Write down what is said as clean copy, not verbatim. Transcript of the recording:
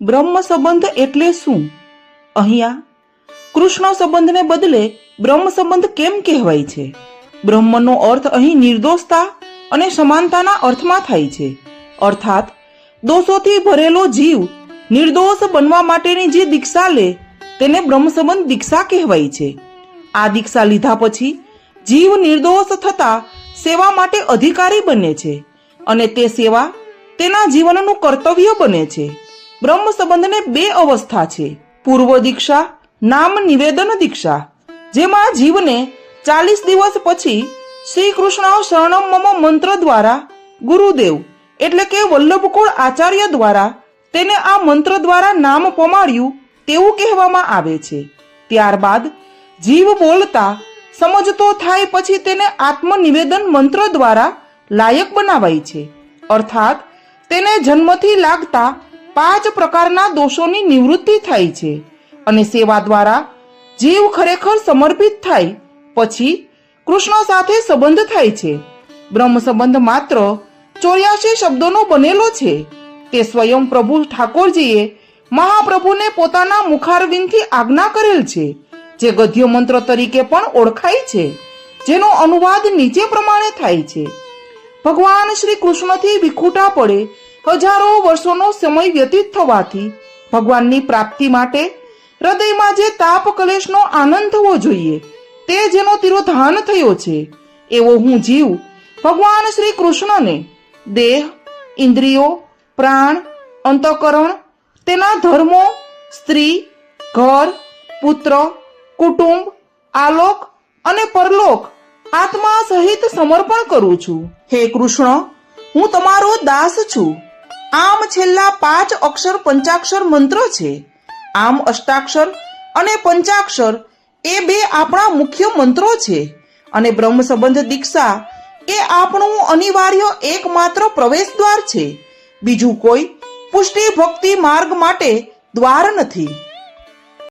બ્રહ્મ સંબંધ એટલે શું? અહીંયા કૃષ્ણ સંબંધને બદલે બ્રહ્મ સંબંધ કેમ કહેવાય છે? બ્રહ્મનો અર્થ અહીં નિર્દોષતા અને સમાનતાના અર્થમાં થાય છે. અર્થાત દોષોથી ભરેલો જીવ નિર્દોષ બનવા માટેની જે દીક્ષા લે તેને બ્રહ્મ સંબંધ દીક્ષા કહેવાય છે. આ દીક્ષા લીધા પછી જીવ નિર્દોષ થતા સેવા માટે અધિકારી બને છે અને તે સેવા તેના જીવનનું કર્તવ્ય બને છે. બ્રહ્મ સંબંધને બે અવસ્થા છે. પૂર્વ દીક્ષા, નામ નિવેદન દીક્ષા, જેમાં જીવને 40 દિવસ પછી શ્રી કૃષ્ણ શરણમ મમ મંત્ર દ્વારા ગુરુદેવ એટલે કે વલ્લભકુળ આચાર્ય દ્વારા તેને આ મંત્ર દ્વારા નામ પમાડ્યું તેવું કહેવામાં આવે છે. ત્યારબાદ જીવ બોલતા સમજતો થાય પછી તેને આત્મનિવેદન મંત્ર દ્વારા લાયક બનાવાય છે. અર્થાત તેને જન્મથી લાગતા 5 પ્રકારના દોષોની નિવૃત્તિ થાય છે અને સેવા દ્વારા જીવ ખરેખર સમર્પિત થાય પછી કૃષ્ણ સાથે સંબંધ થાય છે. બ્રહ્મ સંબંધ માત્ર 84 શબ્દોનો બનેલો છે. તે સ્વયં પ્રભુ ઠાકોરજીએ મહાપ્રભુને પોતાના મુખારવિંદથી આજ્ઞા કરેલ છે, જે ગદ્ય મંત્ર તરીકે પણ ઓળખાય છે, જેનો અનુવાદ નીચે પ્રમાણે થાય છે. ભગવાન શ્રી કૃષ્ણથી વિખૂટા પડે હજારો વર્ષોનો સમય વ્યતીત થવાથી ભગવાનની પ્રાપ્તિ માટે હૃદયમાં જે તાપ કલેશનો આનંદ થવો જોઈએ તે જેનો તિરોધાન થયો છે, એવો હું જીવ ભગવાન શ્રી કૃષ્ણને દેહ, ઇન્દ્રિયો, પ્રાણ, અંતઃકરણ, તેના ધર્મો, સ્ત્રી, ઘર, પુત્ર, કુટુંબ, આલોક અને પરલોક આત્મા સહિત સમર્પણ કરું છું. હે કૃષ્ણ, હું તમારો દાસ છું. આમ છેલ્લા 5 અક્ષર પંચાક્ષર મંત્ર છે. આમ અષ્ટાક્ષર અને પંચાક્ષર એ 2 આપણા મુખ્ય મંત્રો છે અને બ્રહ્મ સંબંધ દીક્ષા એ આપણું અનિવાર્ય એકમાત્ર પ્રવેશ દ્વાર છે. બીજું કોઈ પુષ્ટિ ભક્તિ માર્ગ માટે દ્વાર નથી.